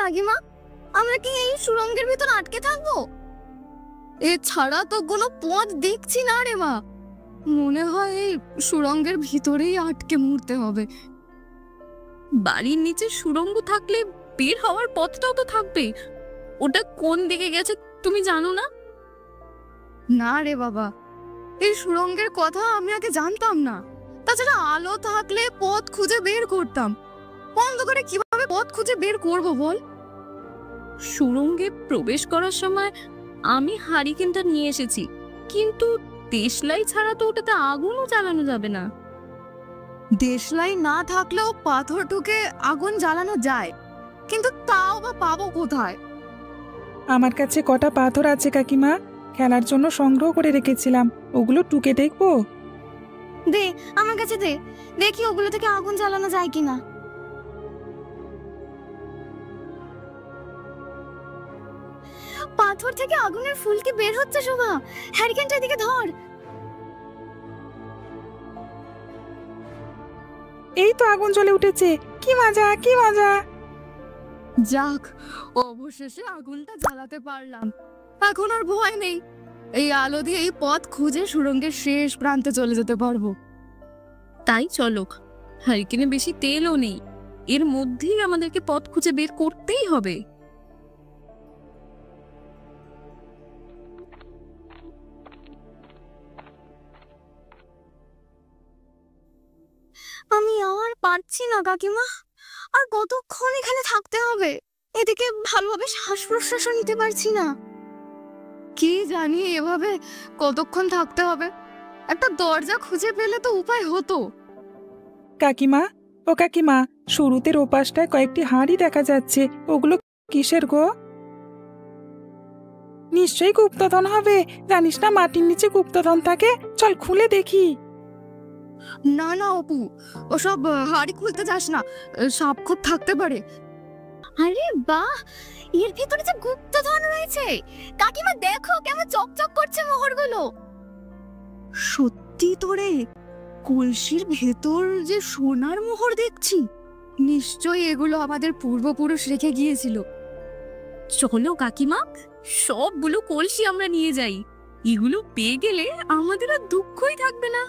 কাকিমা, আমরা কি এই সুড়ঙ্গের ভিতর আটকে থাকবো? এছাড়া তো কোনো পথ দেখছি না রে মা। মনে হয় এই সুড়ঙ্গের ভিতরেই আটকে মরতে হবে। বাড়ির নিচে সুড়ঙ্গ থাকলে বের হওয়ার পথটাও তো থাকবে। ওটা কোন দিকে গেছে তুমি জানো না? না রে বাবা, এই সুড়ঙ্গের কথা আমি আগে জানতাম না। তাছাড়া আলো থাকলে পথ খুঁজে বের করতাম। অন্ধকারে কিভাবে পথ খুঁজে বের করব বল? সুড়ঙ্গে প্রবেশ করার সময় আমি হারিকেনটা নিয়ে এসেছি, কিন্তু দেশলাই ছাড়া তো ওটাতে আগুনও জ্বালানো যাবে না। দেশলাই না থাকলেও পাথর ঠুকে আগুন জ্বালানো যায়, কিন্তু তাও বা পাবো কোথায়? আমার কাছে কটা পাথর আছে কাকিমা, খেলার জন্য সংগ্রহ করে রেখেছিলাম, ওগুলো টুকে দেখবো? দে, আমার কাছে দে, দেখি ওগুলো থেকে আগুন জ্বালানো যায় কিনা। পাথর থেকে আগুনের ফুলকি বের হচ্ছে শোভা। হ্যারিকেনটা এদিকে ধর। এই তো আগুন জ্বলে উঠেছে, কি মজা কি মজা! যাক, অবশেষে আগুনটা জ্বালাতে পারলাম। এখন আর ভয় নেই। এই আলো দিয়ে এই পথ খুঁজে সুড়ঙ্গের শেষ প্রান্তে চলে যেতে পারবো। তাই চলো, হারিকেনে বেশি তেলও নেই, এর মধ্যেই আমাদেরকে পথ খুঁজে বের করতেই হবে। আমি আর পারছি না কাকিমা, আর কতক্ষণ এখানে থাকতে হবে? এদিকে ভালোভাবে শ্বাস প্রশ্বাসও নিতে পারছি না। কি জানি এভাবে কতক্ষণ থাকতে হবে। একটা দরজা খুঁজে পেলে তো উপায় হতো। কাকিমা, ও কাকিমা, শুরুতে ওপাশটায় কয়েকটি হাঁড়ি দেখা যাচ্ছে, ওগুলো কিসের গো? নিশ্চয়ই গুপ্তধন হবে, জানিস না মাটির নিচে গুপ্তধন থাকে, চল খুলে দেখি। না না অপু, ওসব হাঁড়ি খুলতে যাস না, সাপ খুব থাকতে পারে। আরে বাহ, এর ভিতরে যে গুপ্তধন রয়েছে! কাকিমা দেখো কেমন চকচক করছে মোহরগুলো। সত্যি তো রে, কলসির ভেতর যে সোনার মোহর দেখছি, নিশ্চয়ই এগুলো আমাদের পূর্বপুরুষ রেখে গিয়েছিল। চলো কাকিমা, সবগুলো কলসি আমরা নিয়ে যাই। এগুলো পেয়ে গেলে আমাদের আর দুঃখই থাকবে না।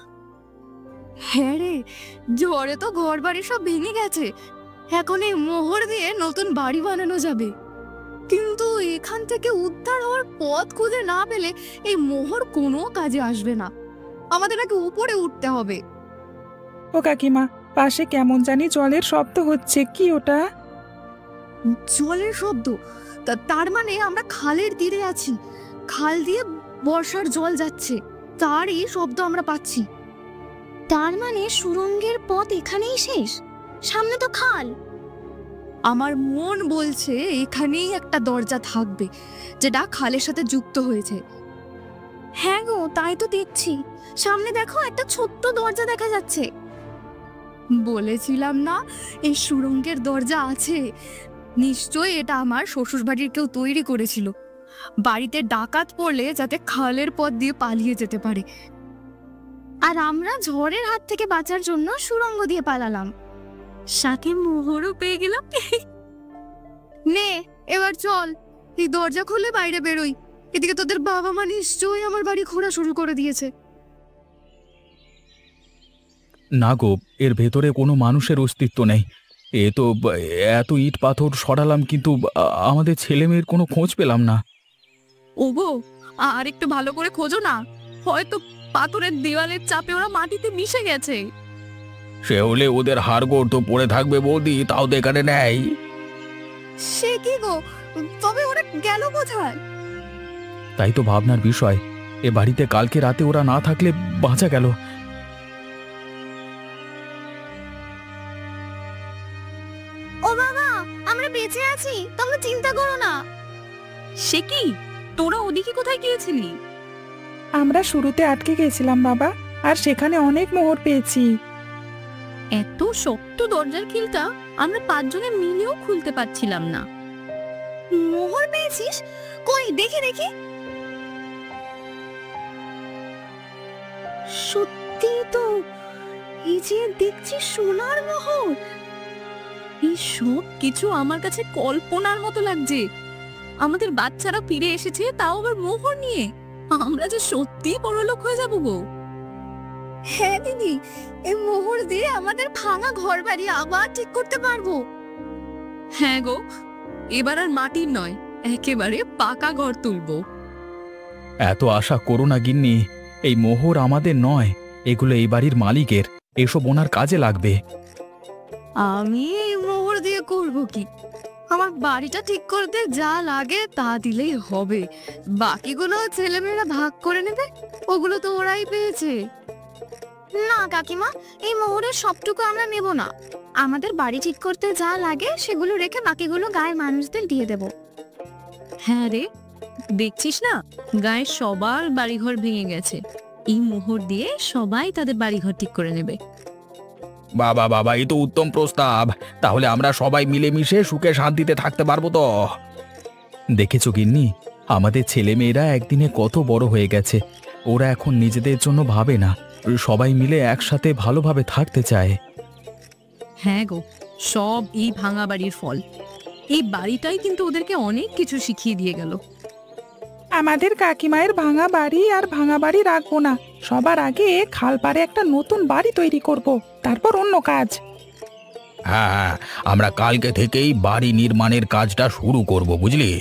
হ্যাঁ রে, ঝড়ে তো ঘর বাড়ি সব ভেঙে গেছে, এখন এই মোহর দিয়ে নতুন বাড়ি বানানো যাবে। কিন্তু এখান থেকে উদ্ধার হওয়ার পথ খুঁজে না পেলে এই মোহর কোনো কাজে আসবে না। আমাদের আগে উপরে উঠতে হবে। ও কাকিমা, পাশে কেমন জানি জলের শব্দ হচ্ছে, কি ওটা? জলের শব্দ? তার মানে আমরা খালের তীরে আছি। খাল দিয়ে বর্ষার জল যাচ্ছে, তারই শব্দ আমরা পাচ্ছি। তার মানে সুড়ঙ্গের পথ এখানেই শেষ, সামনে তো খাল। আমার মন বলছে এখানেই একটা দরজা থাকবে, যেটা খালের সাথে যুক্ত হয়েছে। হ্যাঁ গো, তাই তো দেখছি। সামনে দেখো, একটা ছোট্ট দরজা দেখা যাচ্ছে। বলেছিলাম না এই সুড়ঙ্গের দরজা আছে। নিশ্চয়ই এটা আমার শ্বশুর বাড়ির কেউ তৈরি করেছিল, বাড়িতে ডাকাত পড়লে যাতে খালের পথ দিয়ে পালিয়ে যেতে পারে। আর আমরা ঝড়ের হাত থেকে বাঁচার জন্য সুড়ঙ্গ দিয়ে পালালাম, সাথে মোহরও পেয়ে গেলাম। নে এবার চল, এই দরজা খুলে বাইরে বেরোই। এদিকে তোদের বাবা মা নিশ্চয়ই আমার বাড়ি খোঁড়া শুরু করে দিয়েছে। না গো, এর ভেতরে কোনো মানুষের অস্তিত্ব নেই। এ তো এত ইট পাথর সরালাম, কিন্তু আমাদের ছেলে মেয়ের কোনো খোঁজ পেলাম না। ওগো, আর একটু ভালো করে খোঁজো না, হয়তো পাথরের দেওয়ালের চাপে ওরা মাটিতে মিশে গেছে। সে হলে ওদের হাড়গোড় তো পড়ে থাকবে বৌদি, তাও তো এখানে নেই। সে কি গো, তবে ওরা গেল কোথায়? তাই তো ভাবনার বিষয়, এ বাড়িতে কালকে রাতে ওরা না থাকলে বাঁচা গেল। ও বাবা, আমরা বেঁচে আছি, তোমরা চিন্তা করো না। সে কি, তোরা ওদিকে কোথায় গিয়েছিলি? আমরা শুরুতে আটকে গেছিলাম বাবা, আর সেখানে অনেক মোহর পেয়েছি। এত শক্ত দরজার খিলটা আমরা 5 জনে মিলেও খুলতে পারছিলাম না। মোহর পেয়েছিস? কই দেখি দেখি। সত্যি তো, এই যে দেখছি সোনার মোহর। এই সব কিছু আমার কাছে কল্পনার মতো লাগছে। আমাদের বাচ্চারা ফিরে এসেছে, তাও আবার মোহর নিয়ে। আমরা যে সত্যি বড়লোক হয়ে যাবো গো। হ্যাঁ দিদি, এই মোহর দিয়ে আমাদের ভাঙা ঘর বাড়ি আবার ঠিক করতে পারবো। হ্যাঁ গো, এবার আর মাটির নয়, একেবারে পাকা ঘর তুলবো। এত আশা করো না গিন্নি, এই মোহর আমাদের নয়, এগুলো এই বাড়ির মালিকের। এসব ওনার কাজে লাগবে। আমি এই মোহর দিয়ে করব কি? আমার বাড়িটা ঠিক করতে যা লাগে তা দিলেই হবে, বাকিগুলো ছেলেমেয়েরা ভাগ করে নেবে। ওগুলো তো ওরাই পেয়েছে। না কাকিমা, এই মোহরের সবটুকু আমরা নেব না। আমাদের বাড়ি ঠিক করতে যা লাগে সেগুলো রেখে বাকিগুলো গায়ের মানুষদের দিয়ে দেব। হ্যাঁ রে, দেখছিস না, গায়ের সবার বাড়িঘর ভেঙে গেছে। এই মোহর দিয়ে সবাই তাদের বাড়িঘর ঠিক করে নেবে। বাবা বাবা, এই তো উত্তম প্রস্তাব। তাহলে আমরা সবাই মিলেমিশে সুখে শান্তিতে থাকতে পারবো তো। দেখেছো গিন্নি, আমাদের ছেলেমেয়েরা একদিনে কত বড় হয়ে গেছে। ওরা এখন নিজেদের জন্য ভাবে না, সবাই মিলে একসাথে ভালোভাবে থাকতে চায়। হ্যাঁ গো, সব এই ভাঙা বাড়ির ফল। এই বাড়িটাই কিন্তু ওদেরকে অনেক কিছু শিখিয়ে দিয়ে গেল। আমাদের কাকিমায়ের ভাঙা বাড়ি আর ভাঙা বাড়ি রাখবো না। সবার আগে খালপাড়ে একটা নতুন বাড়ি তৈরি করব, তারপর অন্য কাজ। হ্যাঁ, আমরা কালকে থেকেই বাড়ি নির্মাণের কাজটা শুরু করব, বুঝলি?